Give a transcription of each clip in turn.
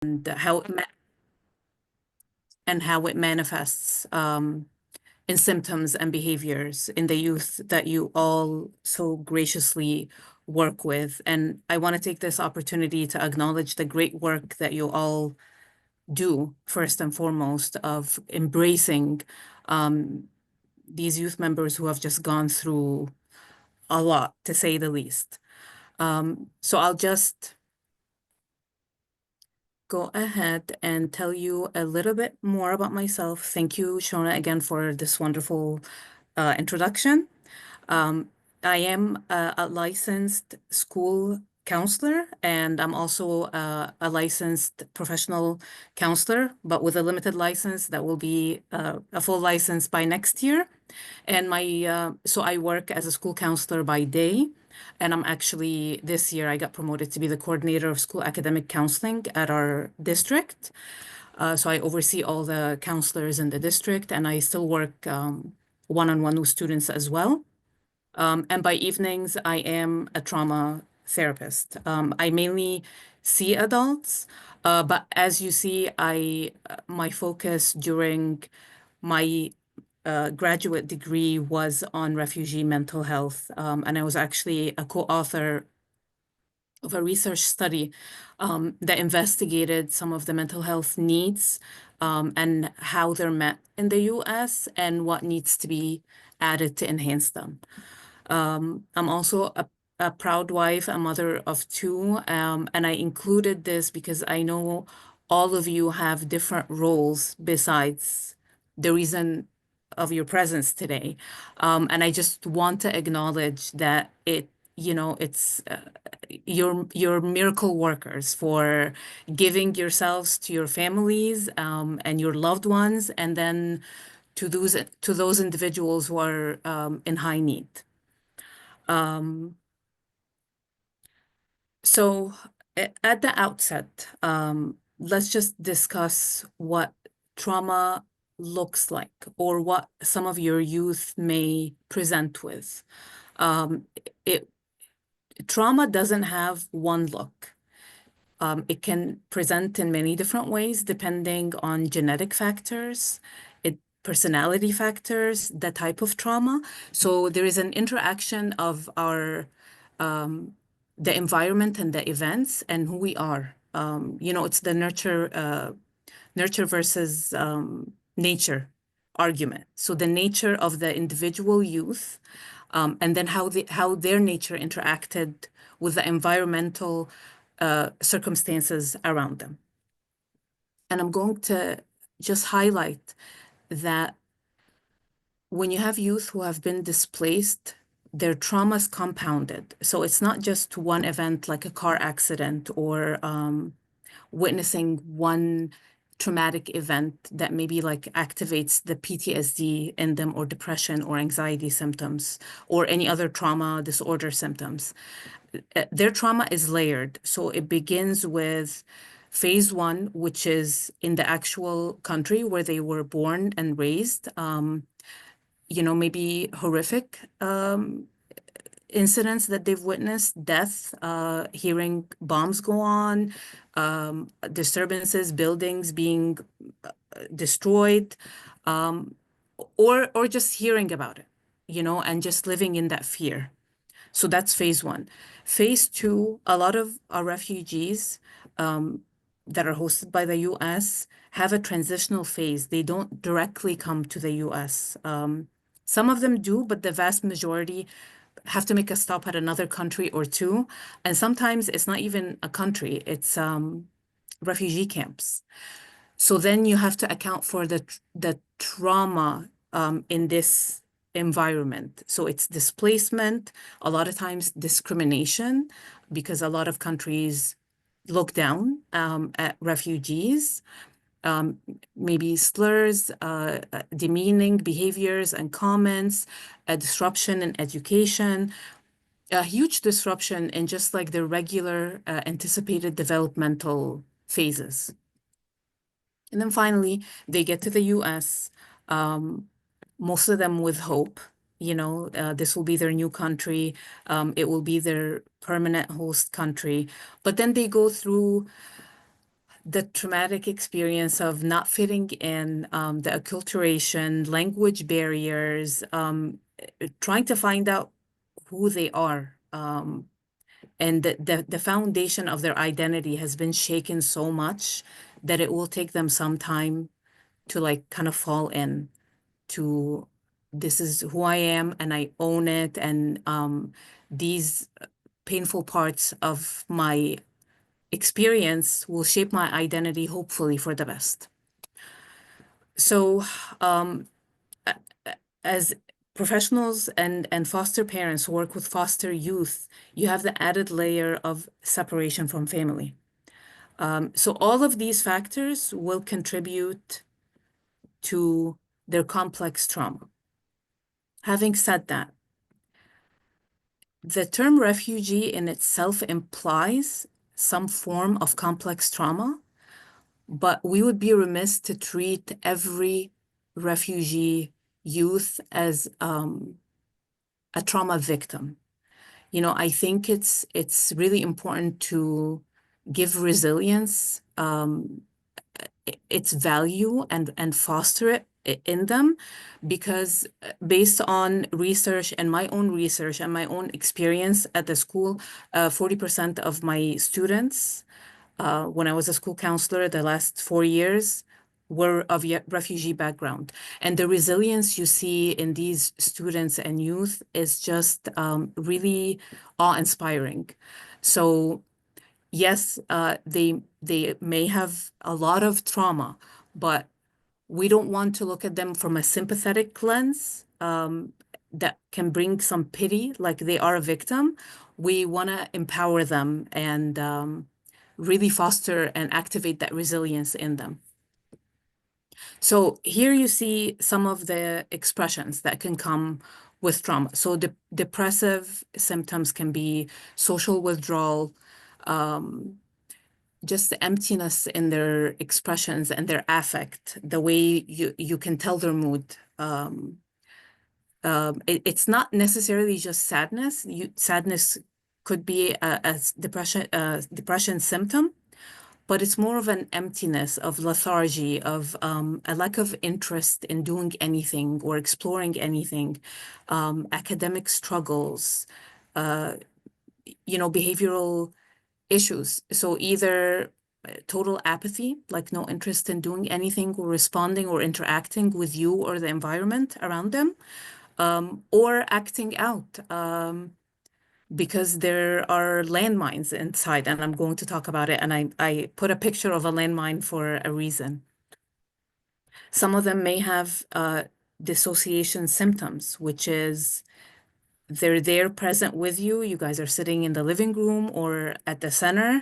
and how it manifests in symptoms and behaviors in the youth that you all so graciously work with. And I want to take this opportunity to acknowledge the great work that you all do, first and foremost, of embracing these youth members who have just gone through a lot, to say the least. So I'll just go ahead and tell you a little bit more about myself. Thank you, Shona, again for this wonderful introduction. I am a licensed school counselor, and I'm also a licensed professional counselor, but with a limited license that will be a full license by next year. And so I work as a school counselor by day. And I'm actually, this year, I got promoted to be the coordinator of school academic counseling at our district. So I oversee all the counselors in the district, and I still work one-on-one with students as well. And by evenings, I am a trauma therapist. I mainly see adults, but as you see, my focus during my graduate degree was on refugee mental health, and I was actually a co-author of a research study that investigated some of the mental health needs and how they're met in the U.S. and what needs to be added to enhance them. I'm also a proud wife, a mother of two, and I included this because I know all of you have different roles besides the reason of your presence today. And I just want to acknowledge that it's you're miracle workers for giving yourselves to your families and your loved ones, and then to those individuals who are in high need. So at the outset, let's just discuss what trauma looks like or what some of your youth may present with. It Trauma doesn't have one look. It can present in many different ways depending on genetic factors, personality factors, the type of trauma. So there is an interaction of the environment and the events and who we are. It's the nurture versus nature argument. So the nature of the individual youth, and then how their nature interacted with the environmental circumstances around them. And I'm going to just highlight that when you have youth who have been displaced, their trauma's compounded. So it's not just one event like a car accident or witnessing one traumatic event that maybe like activates the PTSD in them or depression or anxiety symptoms or any other trauma disorder symptoms. Their trauma is layered. So it begins with phase one, which is in the actual country where they were born and raised. Maybe horrific incidents that they've witnessed, death, hearing bombs go on, disturbances, buildings being destroyed, or just hearing about it, and just living in that fear. So that's phase one. Phase two, a lot of our refugees that are hosted by the US have a transitional phase. They don't directly come to the US. Some of them do, but the vast majority have to make a stop at another country or two. And sometimes it's not even a country, it's refugee camps. So then you have to account for the trauma in this environment. So it's displacement, a lot of times discrimination, because a lot of countries look down at refugees. Maybe slurs, demeaning behaviors and comments, a disruption in education, a huge disruption in just like the regular anticipated developmental phases. And then finally, they get to the US, most of them with hope. This will be their new country. It will be their permanent host country. But then they go through the traumatic experience of not fitting in, the acculturation, language barriers, trying to find out who they are. And the foundation of their identity has been shaken so much that it will take them some time to like kind of fall in to this is who I am and I own it. And these painful parts of my experience will shape my identity, hopefully for the best. So, as professionals and foster parents who work with foster youth, you have the added layer of separation from family. So all of these factors will contribute to their complex trauma. Having said that, the term refugee in itself implies some form of complex trauma, but we would be remiss to treat every refugee youth as a trauma victim. You know, I think it's really important to give resilience its value and foster it in them, because based on research and my own research and my own experience at the school, 40% of my students, when I was a school counselor the last 4 years, were of refugee background. And the resilience you see in these students and youth is just really awe-inspiring. So yes, they may have a lot of trauma, but we don't want to look at them from a sympathetic lens that can bring some pity, like they are a victim. We want to empower them and really foster and activate that resilience in them. So here you see some of the expressions that can come with trauma. So depressive symptoms can be social withdrawal, just the emptiness in their expressions and their affect, the way you can tell their mood. It's not necessarily just sadness. Sadness could be a depression symptom, but it's more of an emptiness, of lethargy, of a lack of interest in doing anything or exploring anything, academic struggles, behavioral issues. So either total apathy, like no interest in doing anything or responding or interacting with you or the environment around them, or acting out because there are landmines inside, and I'm going to talk about it. And I put a picture of a landmine for a reason. Some of them may have dissociation symptoms, which is they're there present with you. You guys are sitting in the living room or at the center,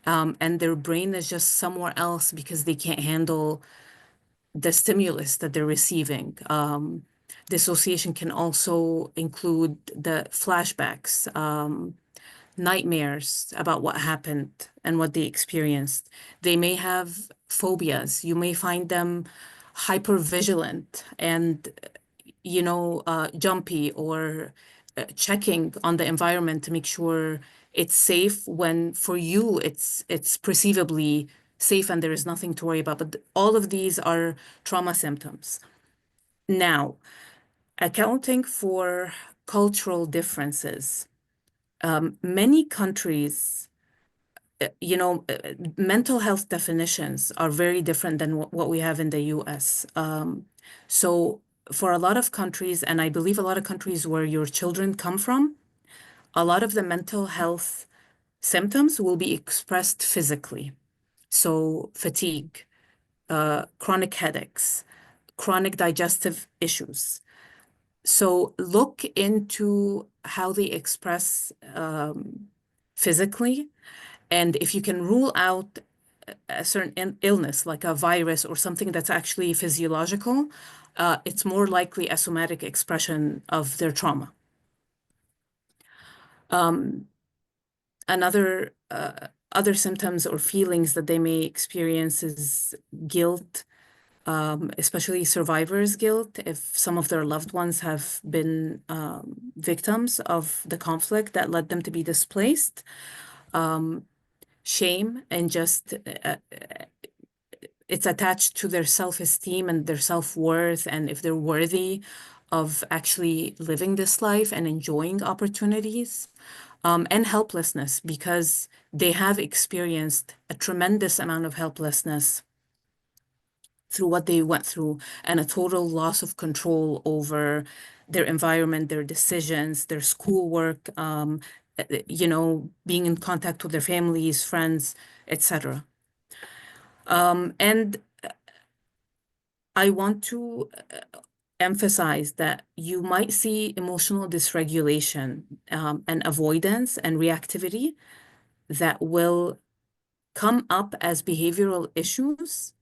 and their brain is just somewhere else because they can't handle the stimulus that they're receiving. Dissociation can also include the flashbacks, nightmares about what happened and what they experienced. They may have phobias. You may find them hyper vigilant and jumpy or checking on the environment to make sure it's safe when for you it's perceivably safe and there is nothing to worry about. But all of these are trauma symptoms. Now, accounting for cultural differences, many countries, mental health definitions are very different than what we have in the US. So for a lot of countries, and I believe a lot of countries where your children come from, a lot of the mental health symptoms will be expressed physically. So fatigue, chronic headaches, chronic digestive issues. So look into how they express physically. And if you can rule out a certain illness, like a virus or something that's actually physiological, it's more likely a somatic expression of their trauma. Other symptoms or feelings that they may experience is guilt, especially survivor's guilt, if some of their loved ones have been victims of the conflict that led them to be displaced. shame and just it's attached to their self-esteem and their self-worth, and if they're worthy of actually living this life and enjoying opportunities, and helplessness because they have experienced a tremendous amount of helplessness through what they went through and a total loss of control over their environment, their decisions, their schoolwork, being in contact with their families, friends, etc. And I want to emphasize that you might see emotional dysregulation and avoidance and reactivity that will come up as behavioral issues,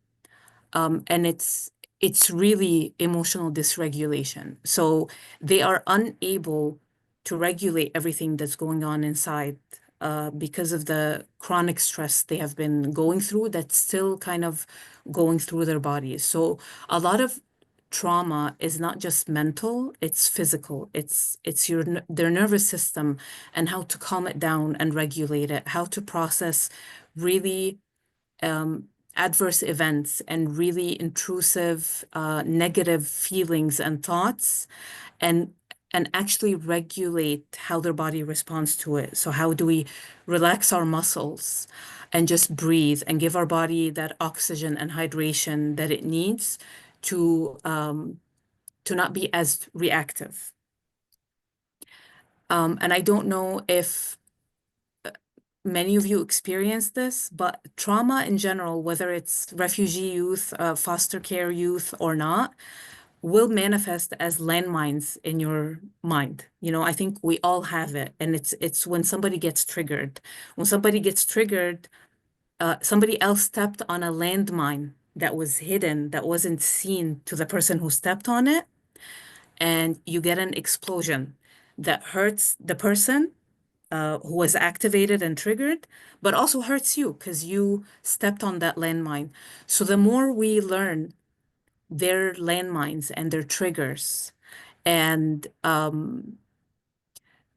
and it's really emotional dysregulation. So they are unable to regulate everything that's going on inside because of the chronic stress they have been going through that's still kind of going through their bodies. So a lot of trauma is not just mental, it's physical. It's their nervous system and how to calm it down and regulate it, how to process really adverse events and really intrusive negative feelings and thoughts, and actually regulate how their body responds to it. So how do we relax our muscles and just breathe and give our body that oxygen and hydration that it needs to not be as reactive. And I don't know if many of you experience this, but trauma in general, whether it's refugee youth, foster care youth or not, will manifest as landmines in your mind. I think we all have it. And it's when somebody gets triggered. When somebody gets triggered, somebody else stepped on a landmine that was hidden, that wasn't seen to the person who stepped on it. And you get an explosion that hurts the person who was activated and triggered, but also hurts you because you stepped on that landmine. So the more we learn their landmines and their triggers and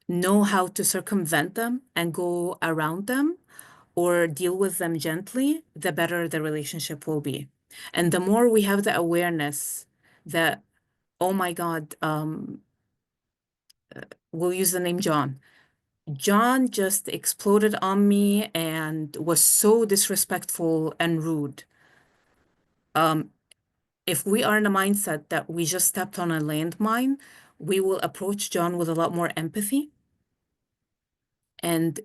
know how to circumvent them and go around them or deal with them gently, the better the relationship will be. And the more we have the awareness that, oh my God, we'll use the name John. John just exploded on me and was so disrespectful and rude. If we are in a mindset that we just stepped on a landmine, we will approach John with a lot more empathy and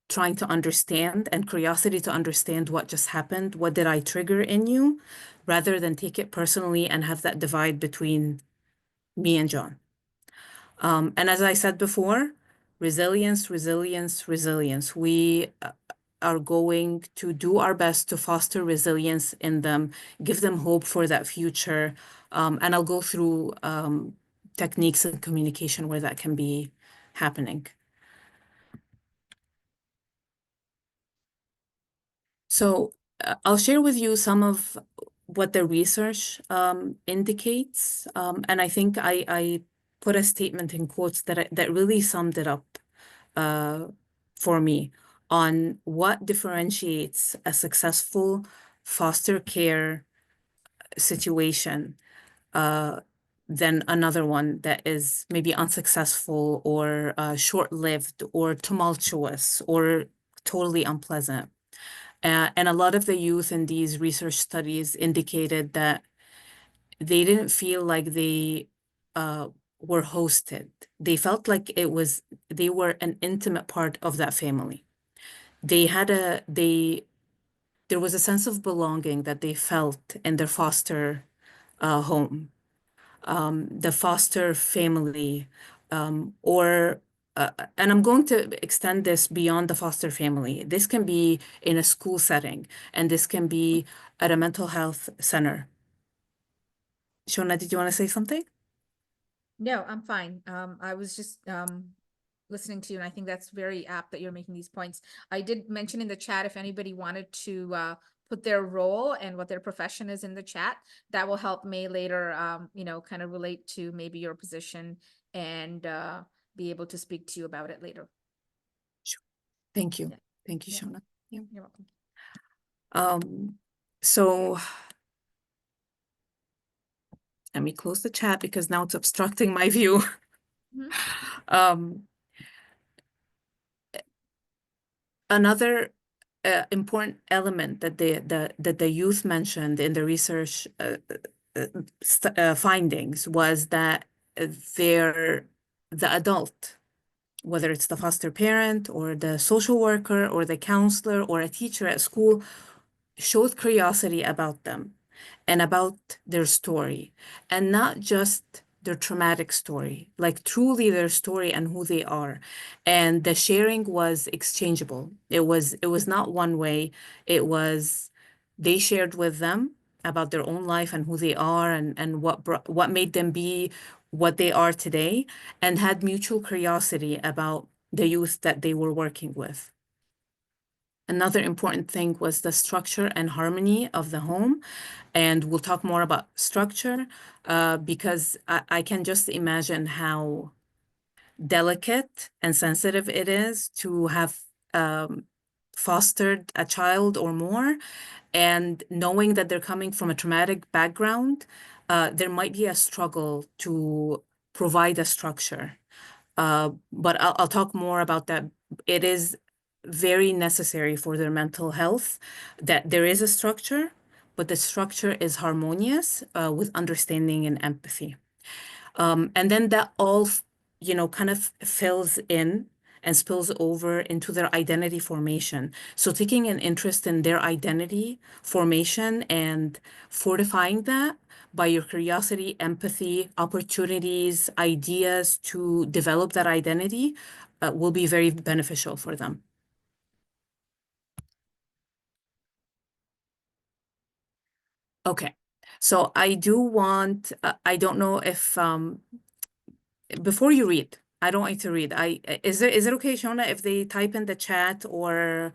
trying to understand and curiosity to understand what just happened. What did I trigger in you? Rather than take it personally and have that divide between me and John. And as I said before, resilience, resilience, resilience. We are going to do our best to foster resilience in them, give them hope for that future. And I'll go through techniques and communication where that can be happening. So I'll share with you some of what the research indicates. And I think I put a statement in quotes that really summed it up for me on what differentiates a successful foster care situation than another one that is maybe unsuccessful or short-lived or tumultuous or totally unpleasant. And a lot of the youth in these research studies indicated that they didn't feel like they were hosted. They felt like they were an intimate part of that family. There was a sense of belonging that they felt in their foster home, the foster family, or and I'm going to extend this beyond the foster family. This can be in a school setting, and this can be at a mental health center. Shona, did you want to say something? No, I'm fine. I was just listening to you, and I think that's very apt that you're making these points. I did mention in the chat if anybody wanted to put their role and what their profession is in the chat. That will help May later, kind of relate to maybe your position and be able to speak to you about it later. Sure. Thank you. Yeah. Thank you, Yeah. Shona. You're welcome. So let me close the chat because now it's obstructing my view. Mhm. Um, Another important element that the youth mentioned in the research findings was that they're the adult, whether it's the foster parent or the social worker or the counselor or a teacher at school, showed curiosity about them and about their story, and not just their traumatic story, like truly their story and who they are. And the sharing was exchangeable. It was not one way. It was they shared with them about their own life and who they are and what made them be what they are today, and had mutual curiosity about the youth that they were working with. Another important thing was the structure and harmony of the home. And we'll talk more about structure because I can just imagine how delicate and sensitive it is to have fostered a child or more. And knowing that they're coming from a traumatic background, there might be a struggle to provide a structure. But I'll talk more about that. It is very necessary for their mental health that there is a structure, but the structure is harmonious with understanding and empathy. And then that all, kind of fills in and spills over into their identity formation. So taking an interest in their identity formation and fortifying that by your curiosity, empathy, opportunities, ideas to develop that identity will be very beneficial for them. Okay. So I do want, I don't know if before you read, I don't want you to read. Is it okay, Shona, if they type in the chat or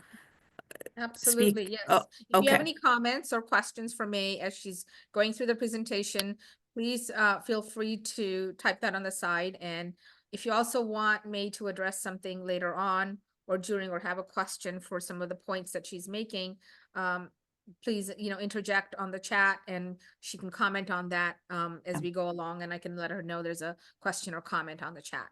Absolutely, speak? Oh, yes. If you have okay. any comments or questions for May as she's going through the presentation, please feel free to type that on the side. And if you also want May to address something later on or during or have a question for some of the points that she's making, please, interject on the chat and she can comment on that as we go along, and I can let her know there's a question or comment on the chat.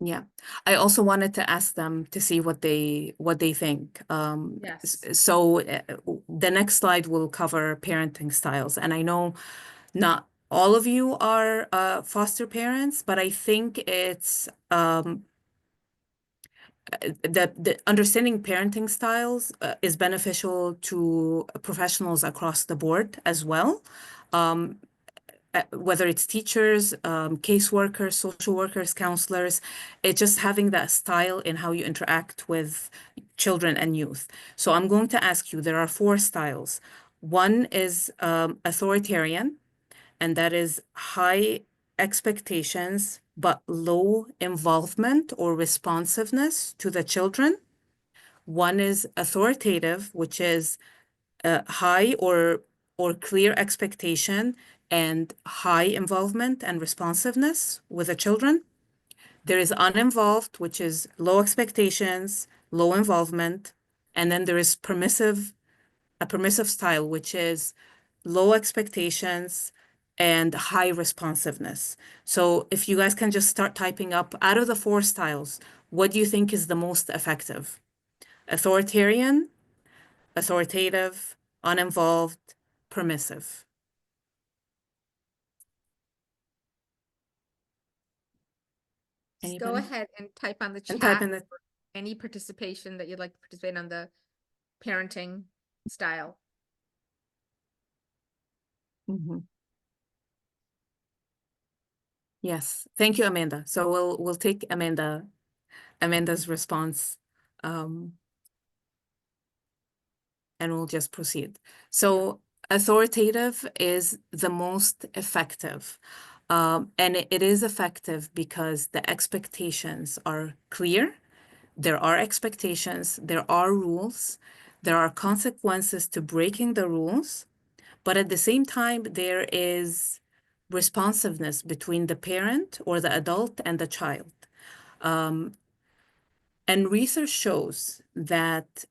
Yeah. I also wanted to ask them to see what they think. Yes. So the next slide will cover parenting styles. And I know not all of you are foster parents, but I think it's the understanding parenting styles is beneficial to professionals across the board as well. Whether it's teachers, caseworkers, social workers, counselors, it's just having that style in how you interact with children and youth. So I'm going to ask you, there are 4 styles. One is authoritarian, and that is high expectations, but low involvement or responsiveness to the children. One is authoritative, which is high or clear expectation and high involvement and responsiveness with the children. There is uninvolved, which is low expectations, low involvement, and then there is a permissive style, which is low expectations and high responsiveness. So if you guys can just start typing up out of the 4 styles, what do you think is the most effective? Authoritarian, authoritative, uninvolved, permissive. Just go Anybody? ahead and type on the And type chat in the any participation that you'd like to participate on the parenting style. Mhm. Yes. Thank you, Amanda. So we'll take Amanda's response, um, and we'll just proceed. So authoritative is the most effective. And it is effective because the expectations are clear. There are expectations, there are rules, there are consequences to breaking the rules, but at the same time, there is responsiveness between the parent or the adult and the child. And research shows that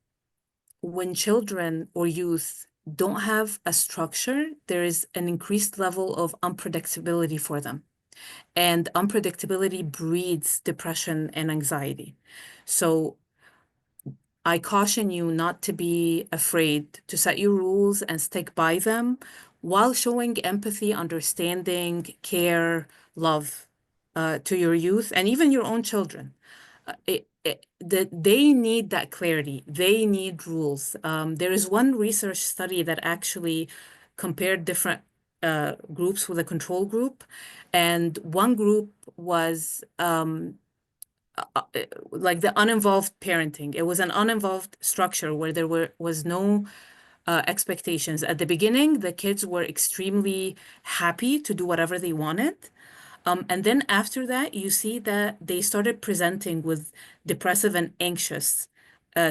when children or youth don't have a structure, there is an increased level of unpredictability for them. And unpredictability breeds depression and anxiety. So I caution you not to be afraid to set your rules and stick by them while showing empathy, understanding, care, love to your youth and even your own children. They need that clarity. They need rules. There is one research study that actually compared different groups with a control group, and one group was uh, like the uninvolved parenting. It was an uninvolved structure where was no expectations. At the beginning, the kids were extremely happy to do whatever they wanted. And then after that, you see that they started presenting with depressive and anxious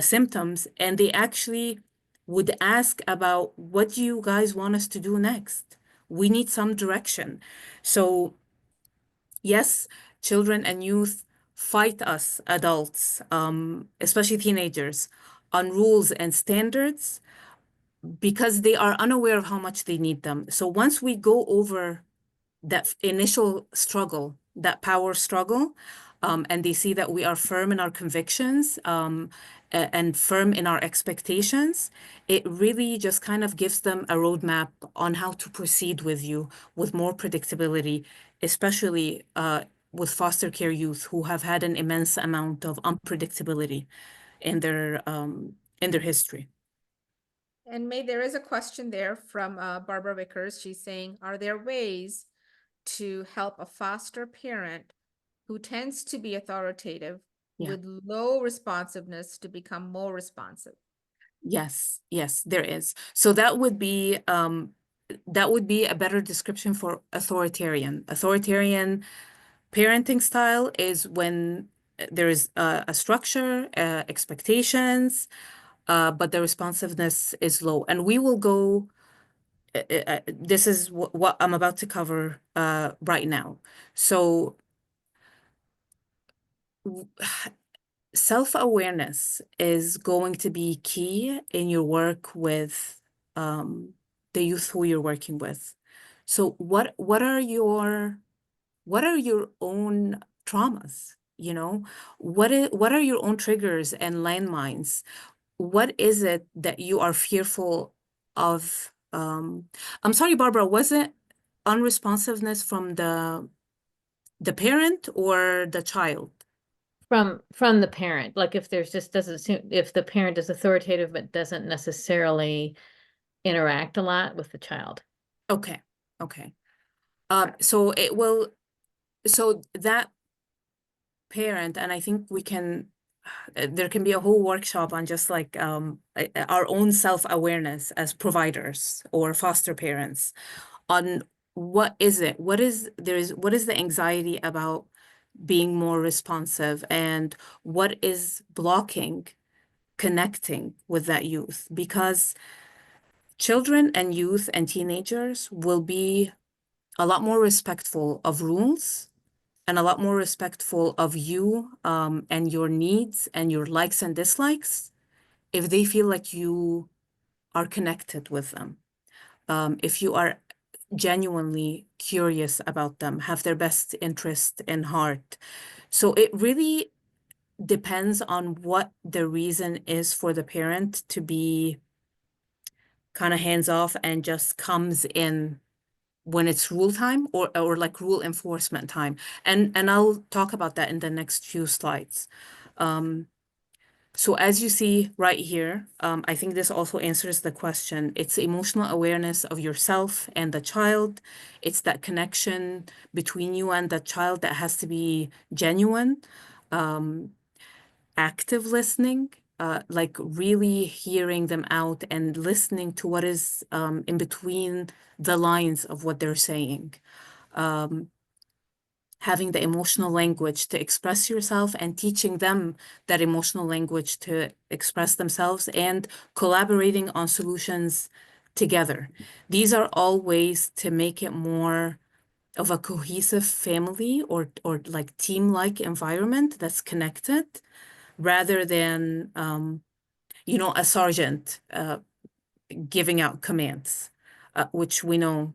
symptoms, and they actually would ask about what do you guys want us to do next? We need some direction. So yes, children and youth fight us adults, especially teenagers, on rules and standards because they are unaware of how much they need them. So once we go over that initial struggle, that power struggle, and they see that we are firm in our convictions, and firm in our expectations, it really just kind of gives them a roadmap on how to proceed with you with more predictability, especially with foster care youth who have had an immense amount of unpredictability in their history. And May, there is a question there from Barbara Vickers. She's saying, are there ways to help a foster parent who tends to be authoritative Yeah. with low responsiveness to become more responsive? Yes, yes, there is. So that would be a better description for authoritarian. Authoritarian parenting style is when there is a structure, expectations, but the responsiveness is low. And we will go, this is what I'm about to cover right now. So self-awareness is going to be key in your work with the youth who you're working with. So what are your own traumas? What are your own triggers and landmines? What is it that you are fearful of? I'm sorry, Barbara, was it unresponsiveness from the parent or the child? From the parent, like if there's just doesn't seem, if the parent is authoritative but doesn't necessarily interact a lot with the child. Okay, okay. So that parent, and I think there can be a whole workshop on just like our own self-awareness as providers or foster parents on what is it, what is the anxiety about being more responsive and what is blocking connecting with that youth, because children and youth and teenagers will be a lot more respectful of rules and a lot more respectful of you and your needs and your likes and dislikes if they feel like you are connected with them. If you are genuinely curious about them, have their best interest in heart. So it really depends on what the reason is for the parent to be kind of hands off and just comes in when it's rule time or like rule enforcement time. And I'll talk about that in the next few slides. So as you see right here, I think this also answers the question. It's emotional awareness of yourself and the child. It's that connection between you and the child that has to be genuine. Active listening, like really hearing them out and listening to what is in between the lines of what they're saying. Having the emotional language to express yourself and teaching them that emotional language to express themselves and collaborating on solutions together. These are all ways to make it more of a cohesive family or like team-like environment that's connected rather than a sergeant giving out commands, which we know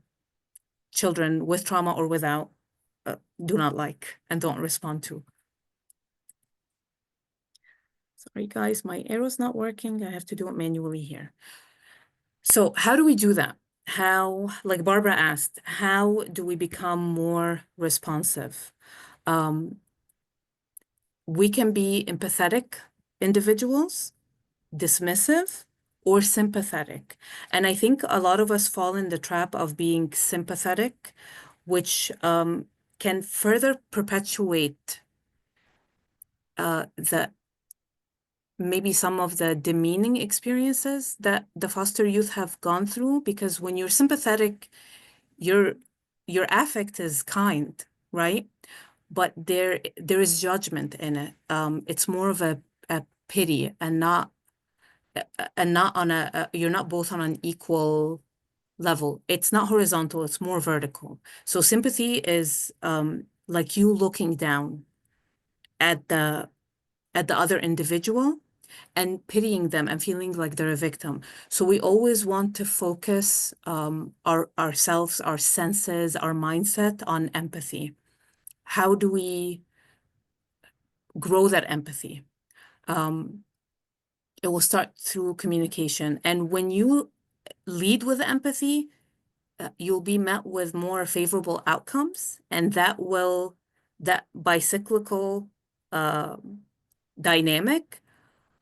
children with trauma or without do not like and don't respond to. Sorry, guys, my arrow's not working. I have to do it manually here. So how do we do that? How, like Barbara asked, how do we become more responsive? We can be empathetic individuals, dismissive, or sympathetic. And I think a lot of us fall in the trap of being sympathetic, which can further perpetuate maybe some of the demeaning experiences that the foster youth have gone through. Because when you're sympathetic, your affect is kind, right? But there is judgment in it. It's more of a pity, and not on you're not both on an equal level. It's not horizontal, it's more vertical. So sympathy is like you looking down at the other individual and pitying them and feeling like they're a victim. So we always want to focus ourselves, our senses, our mindset on empathy. How do we grow that empathy? It will start through communication. And when you lead with empathy, you'll be met with more favorable outcomes, and that bicyclical dynamic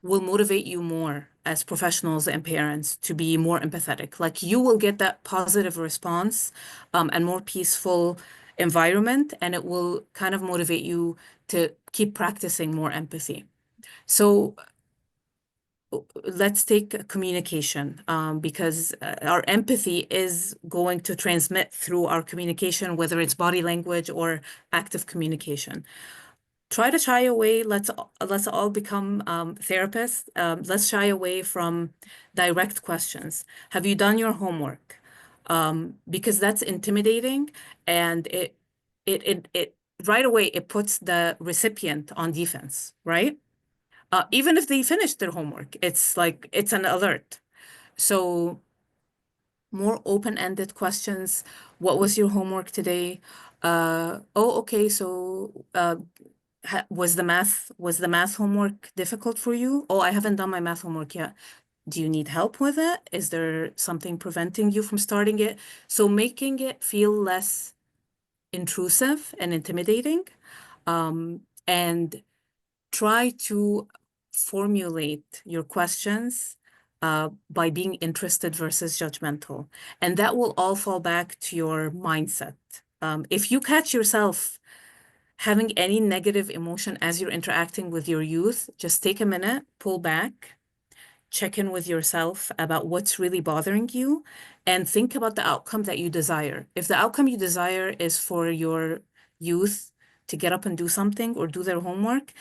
will motivate you more as professionals and parents to be more empathetic. Like, you will get that positive response and more peaceful environment, and it will kind of motivate you to keep practicing more empathy. So let's take communication, because our empathy is going to transmit through our communication, whether it's body language or active communication. Try to shy away. Let's all become therapists. Let's shy away from direct questions. Have you done your homework? Because that's intimidating, and it right away it puts the recipient on defense, right? Even if they finish their homework, it's like it's an alert. So more open-ended questions. What was your homework today? Oh, okay. So was the math homework difficult for you? Oh, I haven't done my math homework yet. Do you need help with it? Is there something preventing you from starting it? So making it feel less intrusive and intimidating, and try to formulate your questions by being interested versus judgmental. And that will all fall back to your mindset. If you catch yourself having any negative emotion as you're interacting with your youth, just take a minute, pull back, check in with yourself about what's really bothering you, and think about the outcome that you desire. If the outcome you desire is for your youth to get up and do something or do their homework,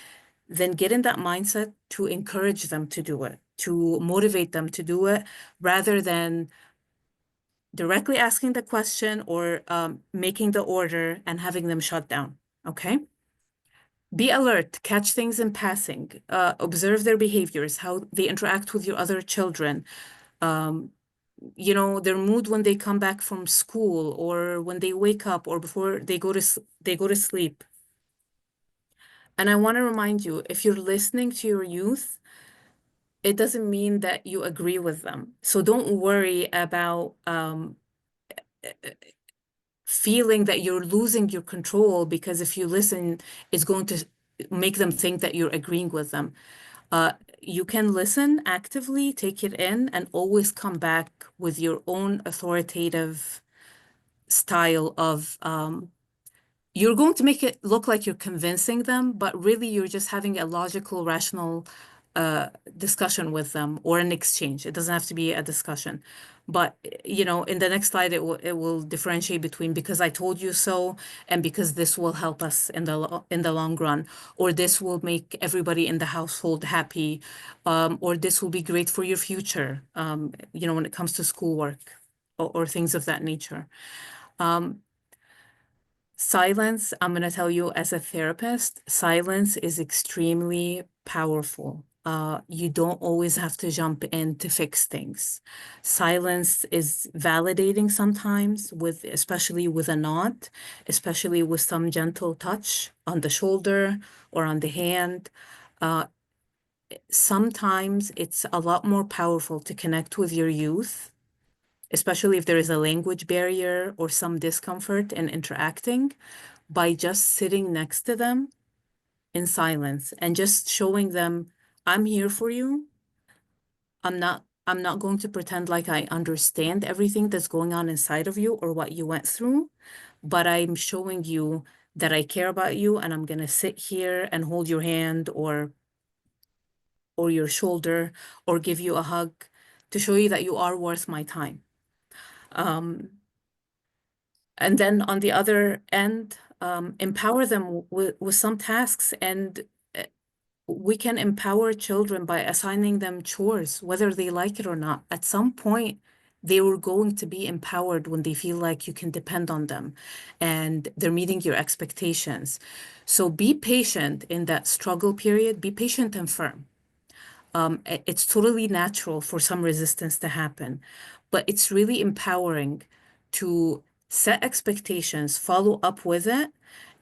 then get in that mindset to encourage them to do it, to motivate them to do it, rather than directly asking the question or making the order and having them shut down, okay? Be alert, catch things in passing, observe their behaviors, how they interact with your other children, their mood when they come back from school, or when they wake up, or before they go to sleep. And I want to remind you, if you're listening to your youth, it doesn't mean that you agree with them. So don't worry about feeling that you're losing your control, because if you listen, it's going to make them think that you're agreeing with them. You can listen actively, take it in, and always come back with your own authoritative style of you're going to make it look like you're convincing them, but really you're just having a logical, rational discussion with them, or an exchange. It doesn't have to be a discussion. But, in the next slide, it will differentiate between because I told you so, and because this will help us in the long run, or this will make everybody in the household happy, or this will be great for your future, when it comes to schoolwork, or things of that nature. Silence, I'm going to tell you as a therapist, silence is extremely powerful. You don't always have to jump in to fix things. Silence is validating sometimes, especially with a nod, especially with some gentle touch on the shoulder or on the hand. Uh, Sometimes it's a lot more powerful to connect with your youth, especially if there is a language barrier or some discomfort in interacting, by just sitting next to them in silence and just showing them, I'm here for you. I'm not going to pretend like I understand everything that's going on inside of you or what you went through, but I'm showing you that I care about you, and I'm gonna sit here and hold your hand or your shoulder or give you a hug to show you that you are worth my time. And then on the other end, empower them with some tasks. And uh, we can empower children by assigning them chores, whether they like it or not. At some point, they were going to be empowered when they feel like you can depend on them and they're meeting your expectations. So be patient in that struggle period. Be patient and firm. It's totally natural for some resistance to happen, but it's really empowering to set expectations, follow up with it,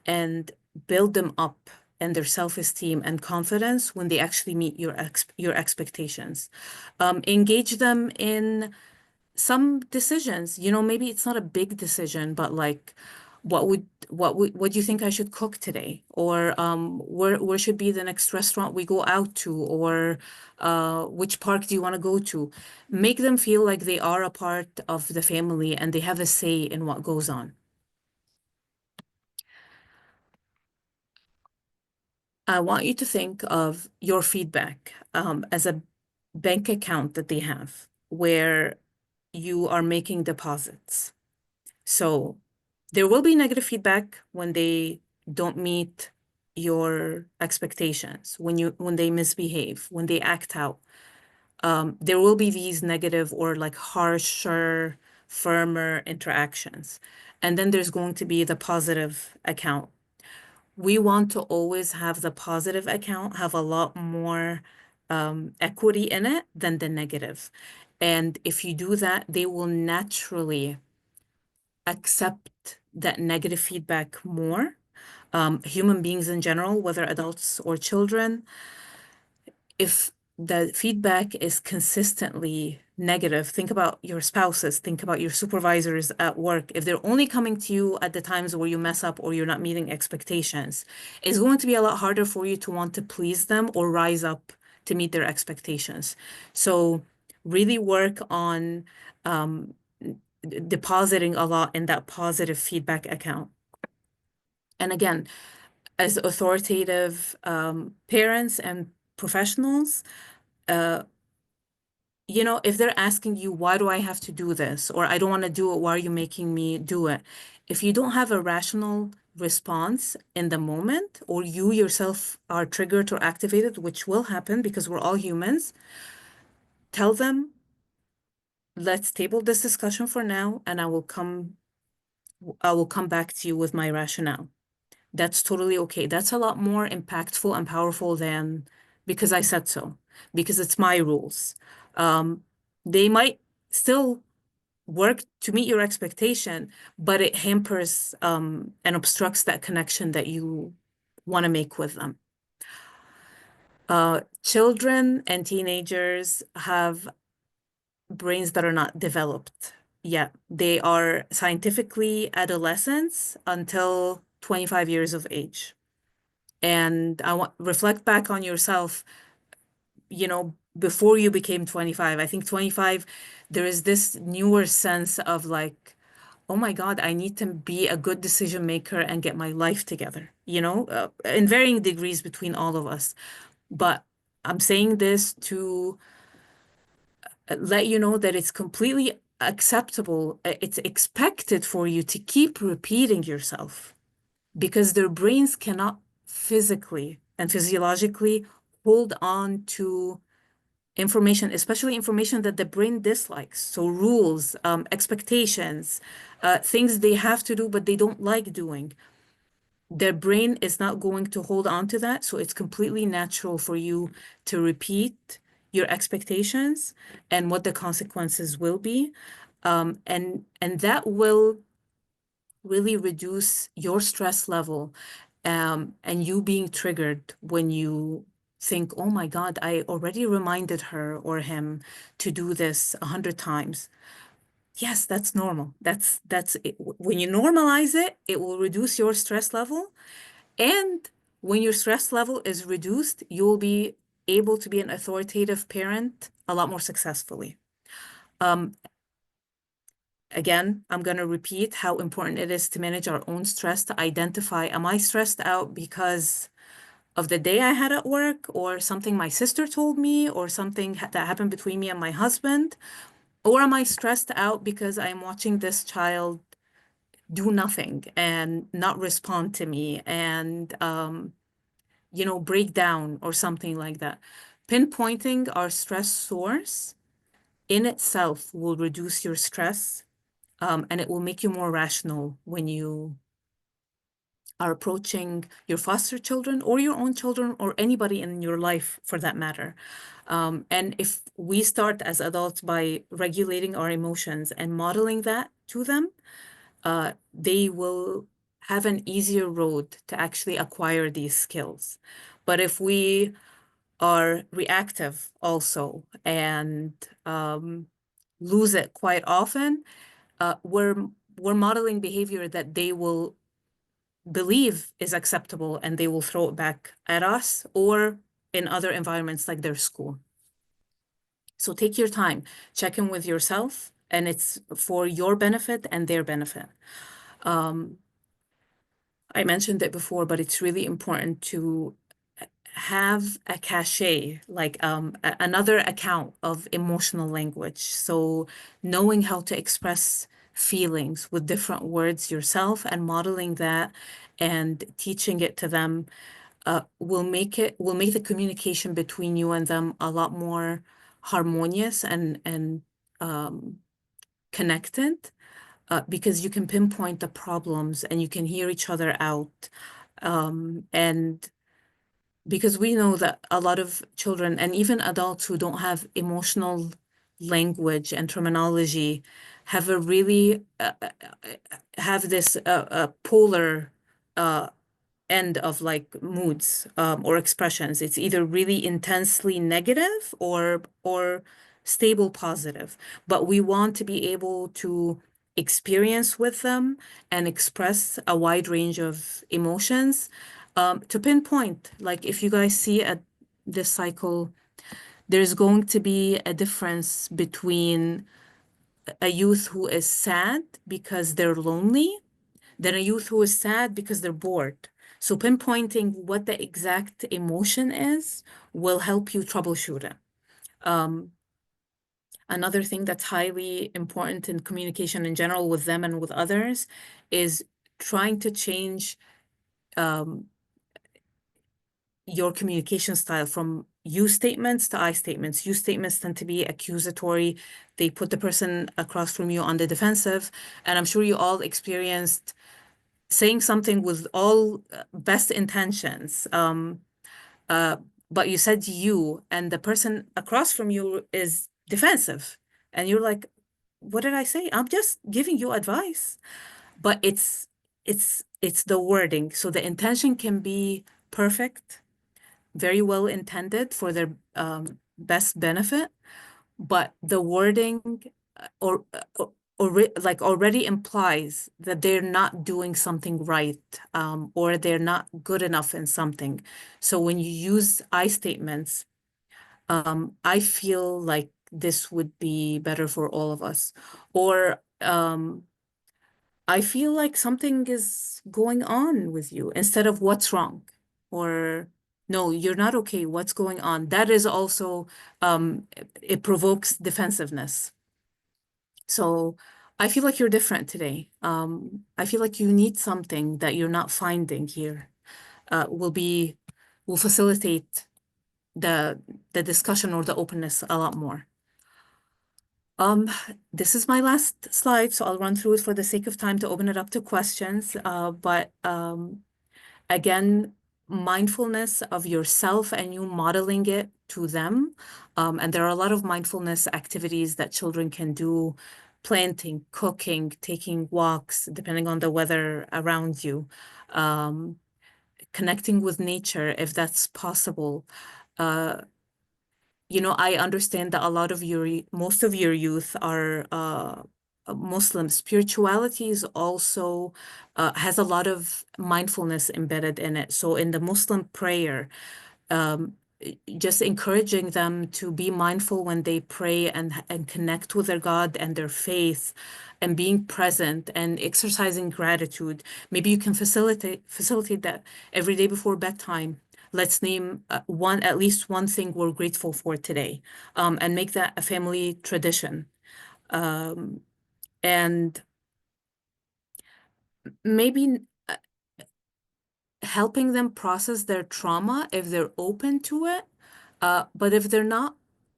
and build them up and their self-esteem and confidence when they actually meet your expectations. Engage them in some decisions. Maybe it's not a big decision, but like, what do you think I should cook today? Or where should be the next restaurant we go out to? Or which park do you want to go to? Make them feel like they are a part of the family and they have a say in what goes on. I want you to think of your feedback as a bank account that they have where you are making deposits. So there will be negative feedback when they don't meet your expectations, when they misbehave, when they act out. There will be these negative or like harsher, firmer interactions. And then there's going to be the positive account. We want to always have the positive account have a lot more equity in it than the negative. And if you do that, they will naturally accept that negative feedback more. Human beings in general, whether adults or children, if the feedback is consistently negative, think about your spouses, think about your supervisors at work. If they're only coming to you at the times where you mess up or you're not meeting expectations, it's going to be a lot harder for you to want to please them or rise up to meet their expectations. So really work on depositing a lot in that positive feedback account. And again, as authoritative parents and professionals, if they're asking you, why do I have to do this? Or I don't want to do it, why are you making me do it? If you don't have a rational response in the moment, or you yourself are triggered or activated, which will happen because we're all humans, tell them, let's table this discussion for now, and I will come back to you with my rationale. That's totally okay. That's a lot more impactful and powerful than because I said so, because it's my rules. They might still work to meet your expectation, but it hampers and obstructs that connection that you want to make with them. Children and teenagers have brains that are not developed yet. They are scientifically adolescents until 25 years of age. And I want reflect back on yourself, before you became 25. I think 25, there is this newer sense of like, oh my God, I need to be a good decision maker and get my life together, in varying degrees between all of us. But I'm saying this to let you know that it's completely acceptable. It's expected for you to keep repeating yourself because their brains cannot physically and physiologically hold on to information, especially information that the brain dislikes. So rules, expectations, things they have to do, but they don't like doing. their brain is not going to hold on to that. So it's completely natural for you to repeat your expectations and what the consequences will be. And that will really reduce your stress level, and you being triggered when you think, oh my God, I already reminded her or him to do this 100 times. Yes, that's normal. That's it. When you normalize it, it will reduce your stress level. And when your stress level is reduced, you'll be able to be an authoritative parent a lot more successfully. Again, I'm going to repeat how important it is to manage our own stress, to identify, am I stressed out because of the day I had at work, or something my sister told me, or something that happened between me and my husband? Or am I stressed out because I'm watching this child do nothing and not respond to me and, break down or something like that? Pinpointing our stress source in itself will reduce your stress, and it will make you more rational when you are approaching your foster children or your own children or anybody in your life for that matter. And if we start as adults by regulating our emotions and modeling that to them, they will have an easier road to actually acquire these skills. But if we are reactive also and lose it quite often, we're modeling behavior that they will believe is acceptable, and they will throw it back at us or in other environments like their school. So take your time, check in with yourself, and it's for your benefit and their benefit. I mentioned it before, but it's really important to have a cachet, like another account of emotional language. So knowing how to express feelings with different words yourself and modeling that and teaching it to them will make the communication between you and them a lot more harmonious and connected, because you can pinpoint the problems and you can hear each other out. And because we know that a lot of children and even adults who don't have emotional language and terminology have a really have this polar end of like moods, or expressions. It's either really intensely negative or stable positive. But we want to be able to experience with them and express a wide range of emotions, to pinpoint, like if you guys see at this cycle, there's going to be a difference between a youth who is sad because they're lonely than a youth who is sad because they're bored. So pinpointing what the exact emotion is will help you troubleshoot it. Another thing that's highly important in communication in general with them and with others is trying to change your communication style from you statements to I statements. You statements tend to be accusatory. They put the person across from you on the defensive. And I'm sure you all experienced saying something with all best intentions, but you said you, and the person across from you is defensive. And you're like, what did I say? I'm just giving you advice. But it's the wording. So the intention can be perfect, very well intended for their best benefit, but the wording or like already implies that they're not doing something right, or they're not good enough in something. So when you use I statements, I feel like this would be better for all of us. Or I feel like something is going on with you instead of what's wrong, or no, you're not okay. What's going on? That is also, it provokes defensiveness. So I feel like you're different today. I feel like you need something that you're not finding here. Will facilitate the discussion or the openness a lot more. This is my last slide, so I'll run through it for the sake of time to open it up to questions. But again, mindfulness of yourself and you modeling it to them. And there are a lot of mindfulness activities that children can do, planting, cooking, taking walks, depending on the weather around you, connecting with nature if that's possible. Uh, I understand that most of your youth are Muslim. Spirituality is also has a lot of mindfulness embedded in it. So in the Muslim prayer, um, just encouraging them to be mindful when they pray and connect with their God and their faith and being present and exercising gratitude. Maybe you can facilitate that every day before bedtime. Let's name at least one thing we're grateful for today, and make that a family tradition. And maybe helping them process their trauma if they're open to it. But if they're not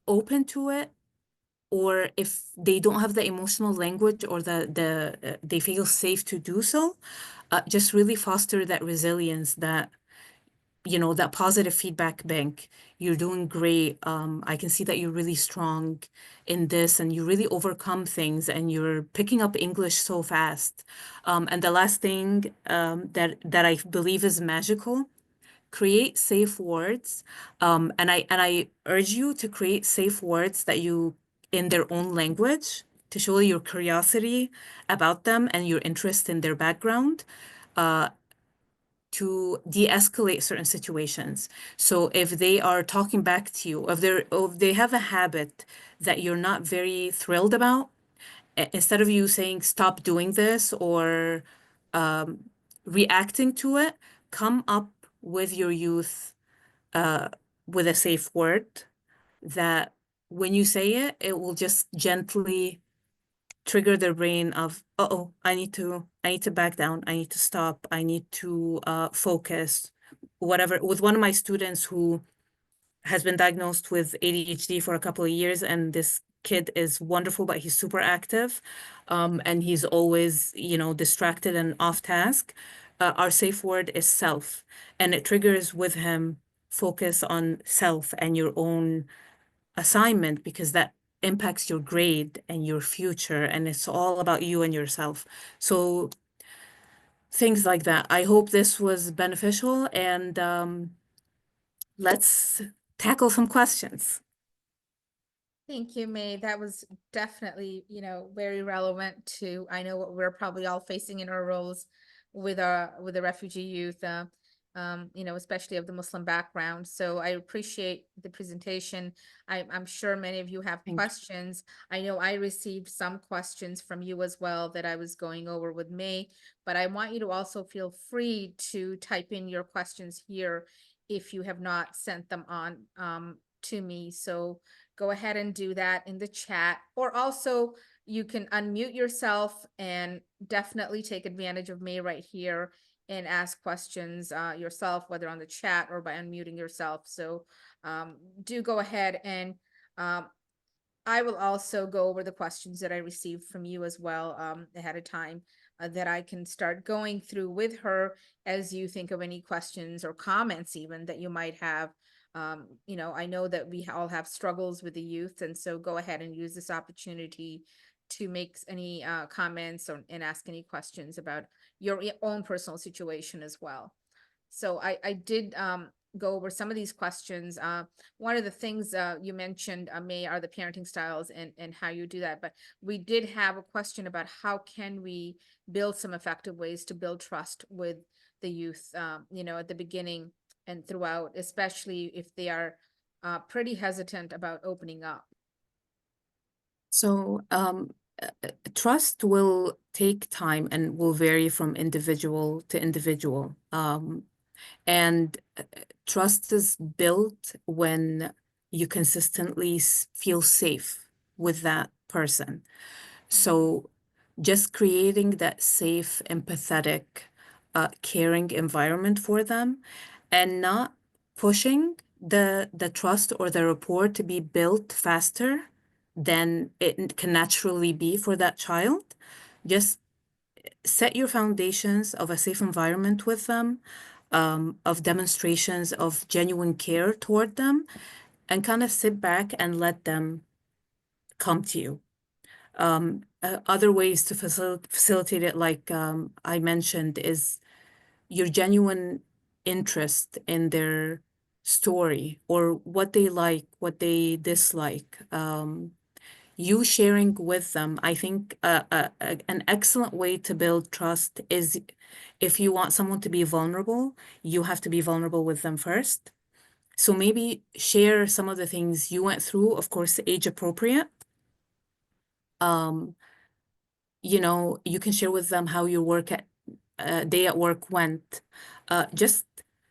open to it, or if they don't have the emotional language or they feel safe to do so, just really foster that resilience, that positive feedback bank. You're doing great. I can see that you're really strong in this and you really overcome things and you're picking up English so fast. And the last thing that I believe is magical, create safe words. And I urge you to create safe words that you in their own language to show your curiosity about them and your interest in their background, to de-escalate certain situations. So if they are talking back to you, if they have a habit that you're not very thrilled about, instead of you saying stop doing this or reacting to it, come up with your youth with a safe word that when you say it, it will just gently trigger their brain of, uh-oh, I need to back down. I need to stop. I need to focus. Whatever. With one of my students who has been diagnosed with ADHD for a couple of years, and this kid is wonderful, but he's super active, and he's always, distracted and off task. Our safe word is self, and it triggers with him focus on self and your own assignment because that impacts your grade and your future, and it's all about you and yourself. So things like that. I hope this was beneficial, and let's tackle some questions. Thank you, May. That was definitely, very relevant to, I know what we're probably all facing in our roles with the refugee youth, especially of the Muslim background. So I appreciate the presentation. I'm sure many of you have Thank you. questions. I know I received some questions from you as well that I was going over with May, but I want you to also feel free to type in your questions here if you have not sent them on to me. So go ahead and do that in the chat, or also you can unmute yourself and definitely take advantage of May right here and ask questions yourself, whether on the chat or by unmuting yourself. So do go ahead, and I will also go over the questions that I received from you as well ahead of time, that I can start going through with her as you think of any questions or comments even that you might have. I know that we all have struggles with the youth, and so go ahead and use this opportunity to make any comments and ask any questions about your own personal situation as well. So I did go over some of these questions. One of the things you mentioned, May, are the parenting styles and how you do that. But we did have a question about how can we build some effective ways to build trust with the youth, at the beginning and throughout, especially if they are pretty hesitant about opening up. So trust will take time and will vary from individual to individual. And trust is built when you consistently feel safe with that person. So just creating that safe, empathetic, caring environment for them, and not pushing the trust or the rapport to be built faster than it can naturally be for that child. Just set your foundations of a safe environment with them. of demonstrations of genuine care toward them, and kind of sit back and let them come to you. Other ways to facilitate it, like I mentioned, is your genuine interest in their story or what they like, what they dislike. You sharing with them. I think an excellent way to build trust is if you want someone to be vulnerable, you have to be vulnerable with them first. So maybe share some of the things you went through, of course, age appropriate. Um, you can share with them how your day at work went. Just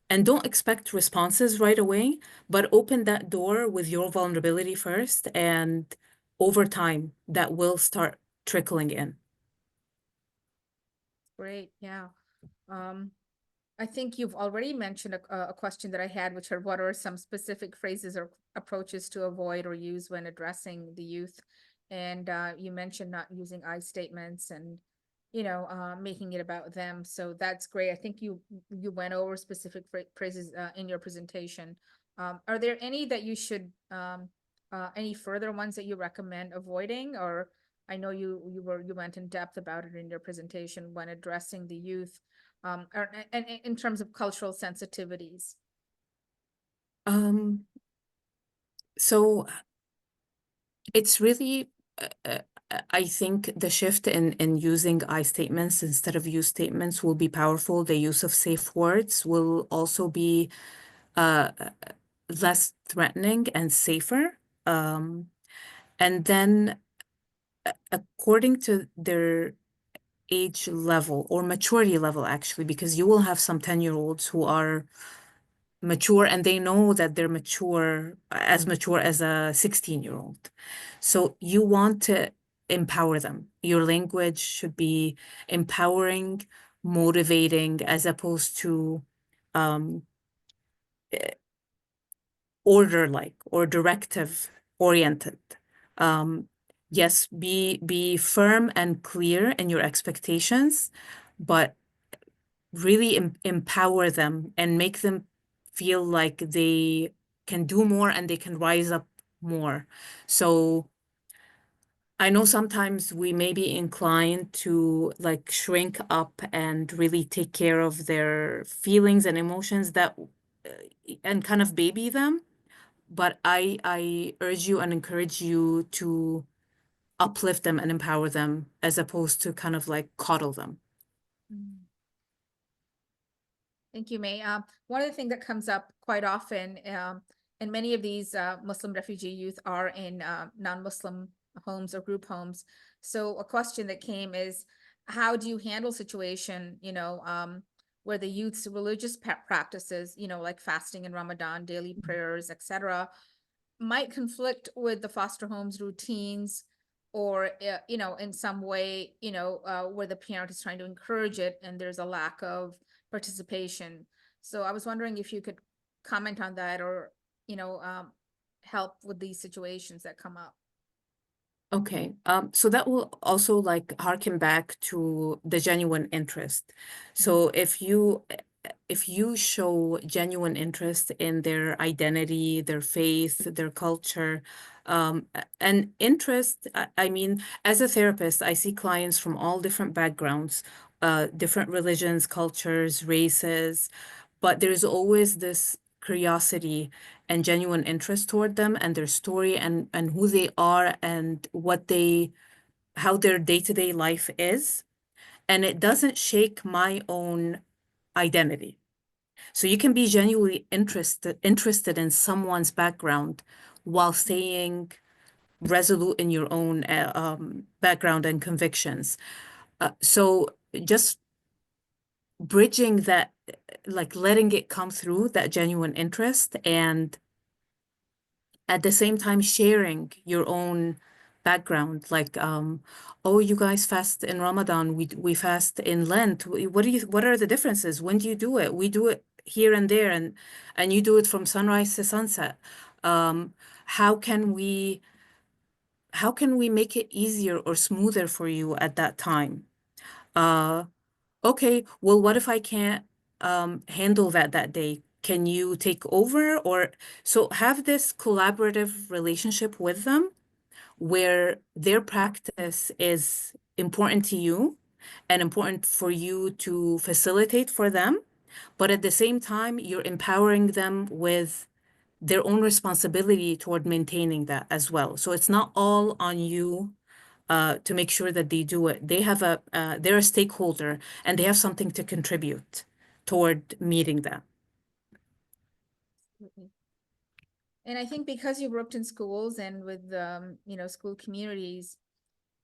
and don't expect responses right away, but open that door with your vulnerability first, and over time that will start trickling in. Great, yeah. I think you've already mentioned a question that I had, which are what are some specific phrases or approaches to avoid or use when addressing the youth? And you mentioned not using I statements and, making it about them. So that's great. I think you went over specific phrases in your presentation. Are there any that you should, any further ones that you recommend avoiding? Or I know you went in depth about it in your presentation when addressing the youth. And in terms of cultural sensitivities. Um, so it's really, I think the shift in using I statements instead of you statements will be powerful. The use of safe words will also be uh, less threatening and safer. And then according to their age level or maturity level, actually, because you will have some 10-year-olds who are mature and they know that they're mature as a 16-year-old. So you want to empower them. Your language should be empowering, motivating, as opposed to um, order-like or directive-oriented. Yes, be firm and clear in your expectations, but really empower them and make them feel like they can do more and they can rise up more. So I know sometimes we may be inclined to like shrink up and really take care of their feelings and emotions and kind of baby them. But I urge you and encourage you to uplift them and empower them as opposed to kind of like coddle them. Mm. Thank you, May. One of the things that comes up quite often, and many of these Muslim refugee youth are in non-Muslim homes or group homes. So a question that came is, how do you handle situation, where the youth's religious practices, like fasting in Ramadan, daily prayers, etc., might conflict with the foster home's routines, or in some way, where the parent is trying to encourage it and there's a lack of participation. So I was wondering if you could comment on that, or help with these situations that come up. Okay, so that will also like harken back to the genuine interest. So if you show genuine interest in their identity, their faith, their culture, and interest, I mean, as a therapist, I see clients from all different backgrounds, different religions, cultures, races, but there's always this curiosity and genuine interest toward them and their story and who they are and how their day-to-day life is. And it doesn't shake my own identity. So you can be genuinely interested in someone's background while staying resolute in your own background and convictions. So just bridging that, like letting it come through that genuine interest, and at the same time sharing your own background, like oh, you guys fast in Ramadan, we fast in Lent. What are the differences? When do you do it? We do it here and there, and you do it from sunrise to sunset. um how can we make it easier or smoother for you at that time? uh okay, well, what if I can't handle that day? Can you take over? Or so have this collaborative relationship with them where their practice is important to you and important for you to facilitate for them, but at the same time, you're empowering them with their own responsibility toward maintaining that as well. So it's not all on you to make sure that they do it. They're a stakeholder and they have something to contribute toward meeting that. Absolutely. And I think because you've worked in schools and with, school communities,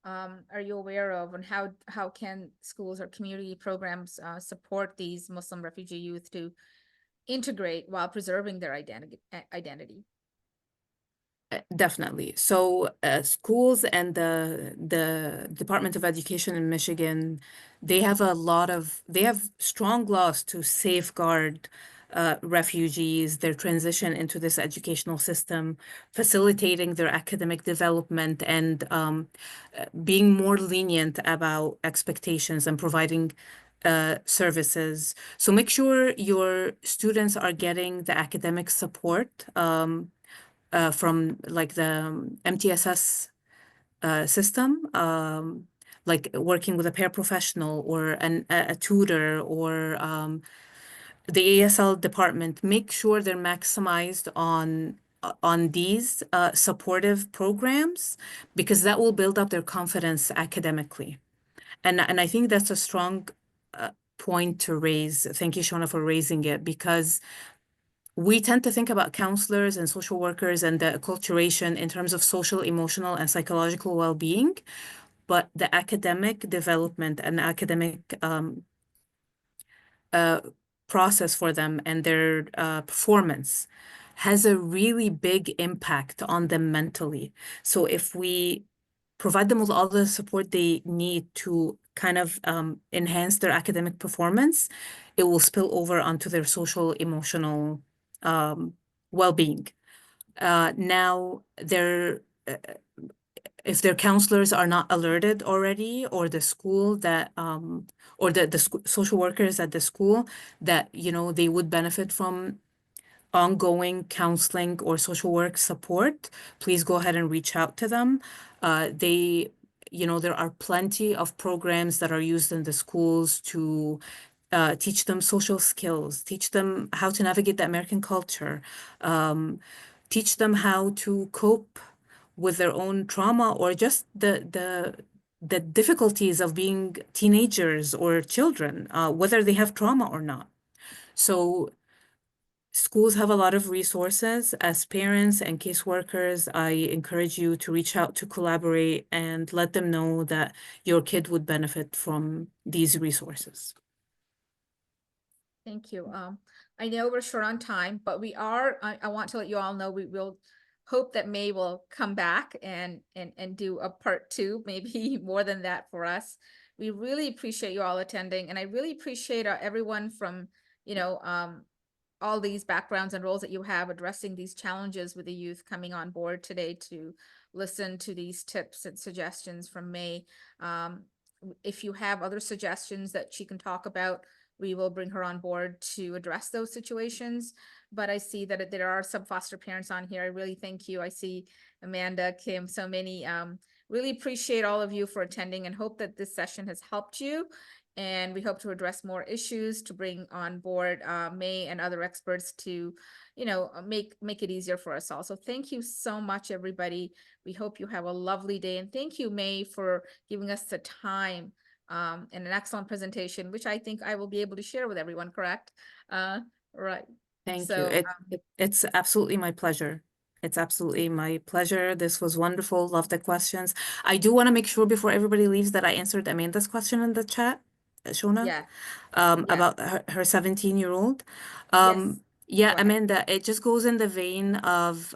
are you aware of, and how can schools or community programs support these Muslim refugee youth to integrate while preserving their identity? Definitely. So schools and the Department of Education in Michigan, they have strong laws to safeguard refugees, their transition into this educational system, facilitating their academic development, and being more lenient about expectations and providing services. So make sure your students are getting the academic support. From like the MTSS system, like working with a paraprofessional or a tutor or the ASL department, make sure they're maximized on these supportive programs because that will build up their confidence academically. And I think that's a strong point to raise. Thank you, Shona, for raising it because we tend to think about counselors and social workers and the acculturation in terms of social, emotional, and psychological well-being, but the academic development and academic process for them and their performance has a really big impact on them mentally. So if we provide them with all the support they need to kind of enhance their academic performance, it will spill over onto their social, emotional well-being. Now, if their counselors are not alerted already, or the school that, or the social workers at the school that, they would benefit from ongoing counseling or social work support, please go ahead and reach out to them. There are plenty of programs that are used in the schools to teach them social skills, teach them how to navigate the American culture, teach them how to cope with their own trauma or just the difficulties of being teenagers or children, whether they have trauma or not. So schools have a lot of resources. As parents and caseworkers, I encourage you to reach out to collaborate and let them know that your kid would benefit from these resources. Thank you. I know we're short on time, but I want to let you all know we will hope that May will come back and do a part 2, maybe more than that for us. We really appreciate you all attending, and I really appreciate everyone from, all these backgrounds and roles that you have addressing these challenges with the youth coming on board today to listen to these tips and suggestions from May. If you have other suggestions that she can talk about, we will bring her on board to address those situations. But I see that there are some foster parents on here. I really thank you. I see Amanda, Kim, so many. Really appreciate all of you for attending and hope that this session has helped you. And we hope to address more issues to bring on board May and other experts to, make it easier for us all. So thank you so much, everybody. We hope you have a lovely day. And thank you, May, for giving us the time and an excellent presentation, which I think I will be able to share with everyone, correct? Right. Thank So, you. It's absolutely my pleasure. It's absolutely my pleasure. This was wonderful. Love the questions. I do want to make sure before everybody leaves that I answered Amanda's question in the chat, Shona, yeah, about her 17-year-old. yes. Yeah, Go ahead. Amanda, it just goes in the vein of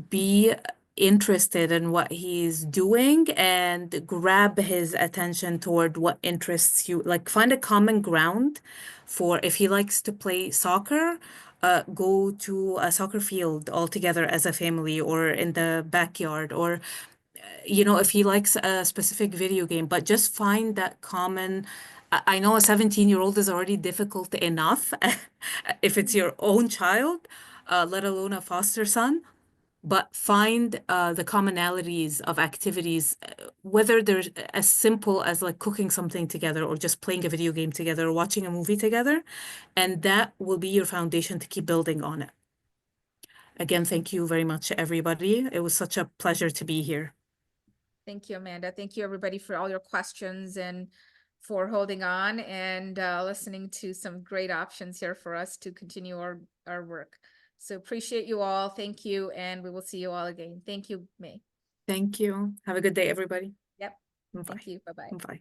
be interested in what he's doing and grab his attention toward what interests you. Like find a common ground for if he likes to play soccer, go to a soccer field all together as a family or in the backyard or if he likes a specific video game, but just find that common I know a 17-year-old is already difficult enough if it's your own child, let alone a foster son. But find the commonalities of activities, whether they're as simple as like cooking something together or just playing a video game together or watching a movie together. And that will be your foundation to keep building on it. Again, thank you very much, everybody. It was such a pleasure to be here. Thank you, Amanda. Thank you, everybody, for all your questions and for holding on and listening to some great options here for us to continue our work. So appreciate you all. Thank you. And we will see you all again. Thank you, May. Thank you. Have a good day, everybody. Yep. Bye. Thank you. Bye-bye. Bye.